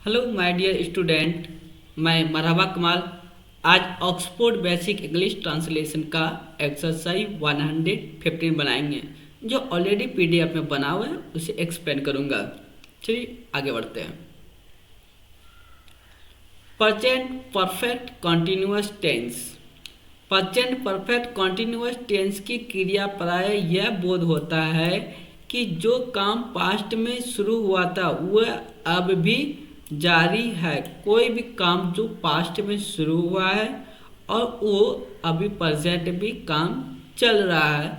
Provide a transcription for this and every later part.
Hello my dear student, मैं मरहबा कमाल। आज ऑक्सफोर्ड बेसिक इंग्लिश ट्रांसलेशन का एक्सरसाइज 115 बनाएंगे, जो ऑलरेडी पीडीएफ में बना हुआ है। उसे एक्सप्लेन करूंगा। चलिए आगे बढ़ते हैं। Present perfect continuous tense. Present perfect continuous tense की क्रिया प्राय यह बोध होता है कि जो काम पास्ट में शुरू हुआ था वह अब भी जारी है। कोई भी काम जो पास्ट में शुरू हुआ है और वो अभी प्रेजेंट भी काम चल रहा है,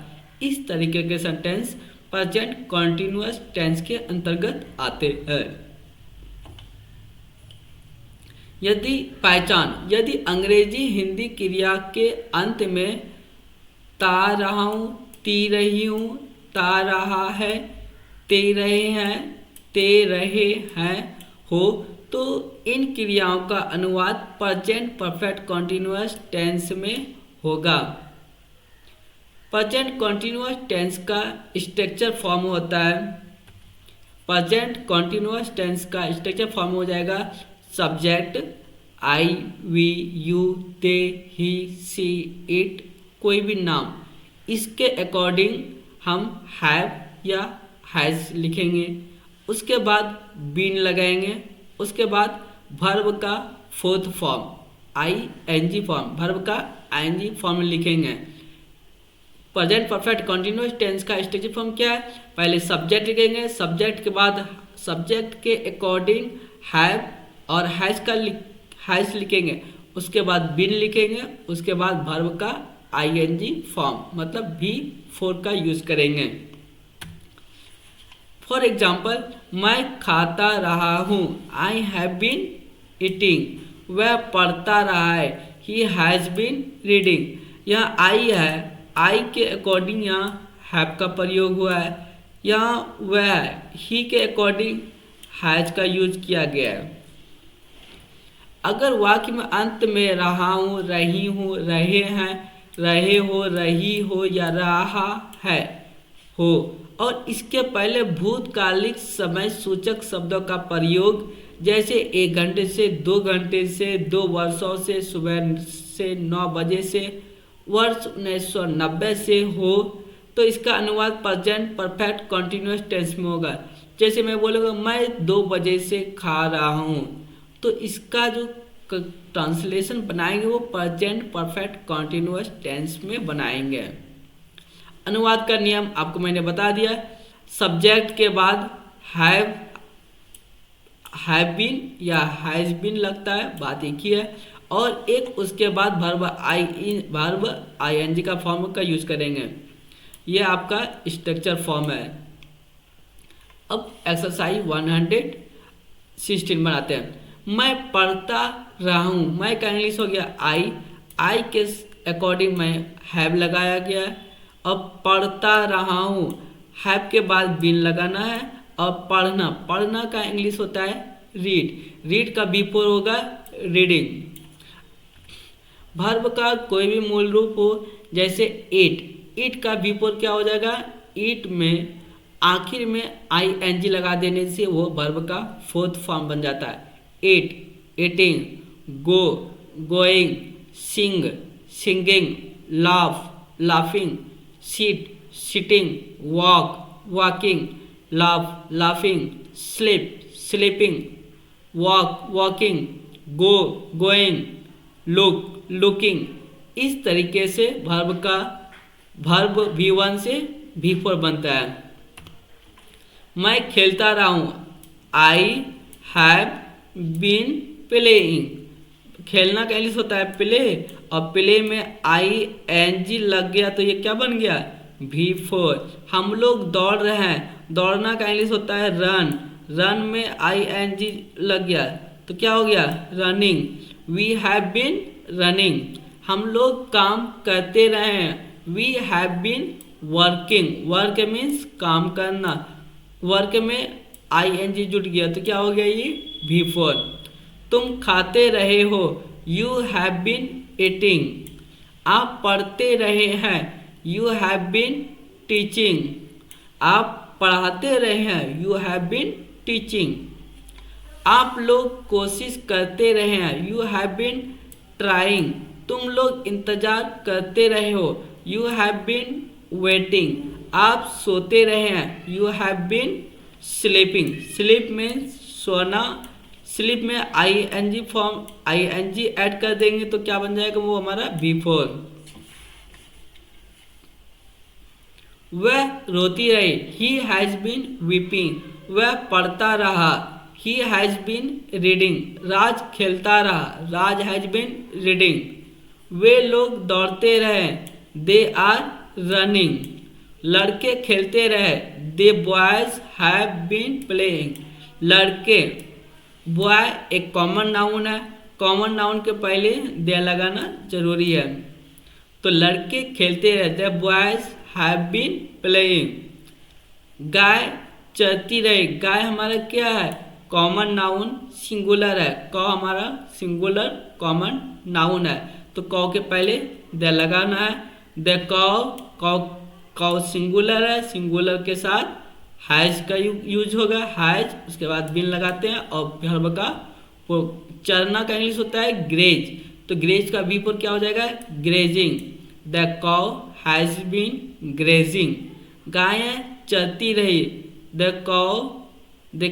इस तरीके के सेंटेंस प्रेजेंट कॉन्टिन्यूअस टेंस के अंतर्गत आते हैं। यदि अंग्रेजी हिंदी क्रिया के अंत में ता रहा हूँ, ती रही हूँ, ता रहा है, ते रहे हैं, ते रहे हैं हो, तो इन क्रियाओं का अनुवाद प्रेजेंट परफेक्ट कॉन्टिन्यूअस टेंस में होगा। प्रेजेंट कॉन्टिन्यूअस टेंस का स्ट्रक्चर फॉर्म होता है। प्रेजेंट कॉन्टिन्यूअस टेंस का स्ट्रक्चर फॉर्म हो जाएगा subject I, we, you, they, he, she, it, कोई भी नाम। इसके अकॉर्डिंग हम हैव या हैज लिखेंगे। उसके बाद बीन लगाएंगे। उसके बाद वर्ब का fourth form ING form, verb का आईएनजी फॉर्म लिखेंगे। प्रेजेंट परफेक्ट कॉन्टिन्यूअस टेंस का स्ट्रक्चर फॉर्म क्या है? पहले सब्जेक्ट लिखेंगे, सब्जेक्ट के बाद सब्जेक्ट के अकॉर्डिंग हैव और हैज लिखेंगे। उसके बाद बीन लिखेंगे। उसके बाद वर्ब का आईएनजी फॉर्म मतलब V4 का यूज करेंगे। फॉर एग्जाम्पल, मैं खाता रहा हूँ, आई हैव बीन ईटिंग। वह पढ़ता रहा है, ही हैज़ बीन रीडिंग। यहाँ आई है, आई के अकॉर्डिंग यहाँ हैव का प्रयोग हुआ है। यहाँ वह है, ही के अकॉर्डिंग हैज का यूज किया गया है। अगर वाक्य में अंत में रहा हूँ, रही हूँ, रहे हैं, रहे हो, रही हो या रहा है हो और इसके पहले भूतकालिक समय सूचक शब्दों का प्रयोग, जैसे 1 घंटे से, 2 घंटे से, 2 वर्षों से, सुबह से 9 बजे से, वर्ष 1990 से हो, तो इसका अनुवाद प्रेजेंट परफेक्ट कॉन्टिन्यूअस टेंस में होगा। जैसे मैं बोलूँगा मैं 2 बजे से खा रहा हूँ, तो इसका जो ट्रांसलेशन बनाएंगे वो प्रेजेंट परफेक्ट कॉन्टिन्यूअस टेंस में बनाएंगे। अनुवाद का नियम आपको मैंने बता दिया। सब्जेक्ट के बाद हैव बीन या हैज बीन लगता है, बात एक ही है। और एक उसके बाद वर्ब आईएनजी का फॉर्म का यूज करेंगे। ये आपका स्ट्रक्चर फॉर्म है। अब एक्सरसाइज 116 बनाते हैं। मैं पढ़ता रहा हूँ, मैं का इंग्लिश हो गया आई के अकॉर्डिंग मैं हैव लगाया गया है। अब पढ़ता रहा हूँ, हैव के बाद बीन लगाना है। और पढ़ना का इंग्लिश होता है रीड का B4 होगा रीडिंग। वर्ब का कोई भी मूल रूप हो, जैसे ईट का B4 क्या हो जाएगा? ईट में आखिर में आईएनजी लगा देने से वो वर्ब का फोर्थ फॉर्म बन जाता है। Eating, go, going, sing, singing, laughing, sitting, walking, laughing, sleeping, walking, going, looking. इस तरीके से वर्ब V1 से V4 बनता है। मैं खेलता रहा हूँ, आई हैव बीन प्लेइंग। खेलना का इंग्लिश होता है प्ले, और प्ले में आईएनजी लग गया तो ये क्या बन गया? V4। हम लोग दौड़ रहे हैं, दौड़ना का इंग्लिश होता है रन में आईएनजी लग गया तो क्या हो गया? Running. We have been running. हम लोग काम करते रहे हैं, we have been working. Work means काम करना, वर्क में आईएनजी जुट गया तो क्या हो गया? ये V4। तुम खाते रहे हो, यू हैव बीन ईटिंग। आप पढ़ते रहे हैं, यू हैव बीन टीचिंग। आप पढ़ाते रहे हैं, यू हैव बीन टीचिंग। आप लोग कोशिश करते रहे हैं, यू हैव बीन ट्राइंग। तुम लोग इंतजार करते रहे हो, यू हैव बीन वेटिंग। आप सोते रहे हैं, you have been sleeping. Sleep में सोना, स्लीप में आईएनजी फॉर्म आईएनजी ऐड कर देंगे तो क्या बन जाएगा, वो हमारा बिफोर। वह रोती रही, ही हैज बीन वीपिंग। वह पढ़ता रहा, ही हैज बीन रीडिंग। राज खेलता रहा, राज हैज बीन रीडिंग। वे लोग दौड़ते रहे, दे आर रनिंग। लड़के खेलते रहे, दे बॉयज हैव बीन प्लेइंग। लड़के, बॉय एक कॉमन नाउन है, कॉमन नाउन के पहले दे लगाना जरूरी है। तो लड़के खेलते रहे, the boys have been playing. गाय चरती रही, गाय हमारा क्या है, कॉमन नाउन सिंगुलर है, कौ हमारा सिंगुलर कॉमन नाउन है, तो कौ के पहले द लगाना है। द कौ, कौ सिंगुलर है, सिंगुलर के साथ हैज का यूज होगा, हैज, उसके बाद बिन लगाते हैं और वर्ब का चरना का इंग्लिश होता है ग्रेज, तो ग्रेज का बी पर क्या हो जाएगा, grazing. The cow has been grazing. गायें चरती रही, the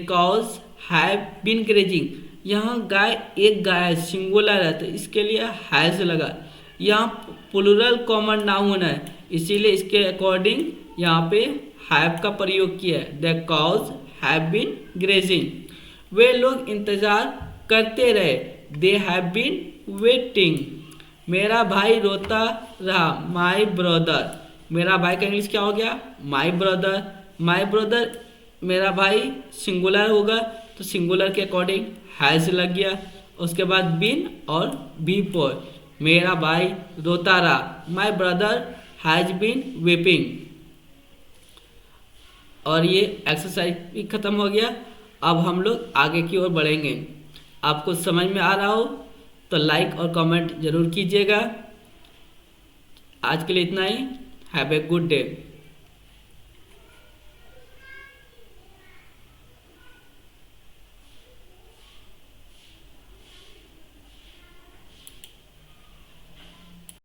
cows have been grazing. यहाँ गाय एक गाय सिंगुलर है तो इसके लिए हैज लगा। यहाँ प्लूरल कॉमन नाउन है इसीलिए इसके अकॉर्डिंग यहाँ पे हैव का प्रयोग किया है। The cows have been grazing. वे लोग इंतजार करते रहे, दे हैव बीन वेटिंग। मेरा भाई रोता रहा, माई ब्रदर। मेरा भाई का इंग्लिश क्या हो गया, माई ब्रदर। माई ब्रदर, मेरा भाई सिंगुलर होगा तो सिंगुलर के अकॉर्डिंग हैज लग गया, उसके बाद बीन और बी फोर। मेरा भाई रोता रहा, my brother has been weeping. और ये एक्सरसाइज भी खत्म हो गया। अब हम लोग आगे की ओर बढ़ेंगे। आपको समझ में आ रहा हो तो लाइक और कमेंट जरूर कीजिएगा। आज के लिए इतना ही। Have a good day.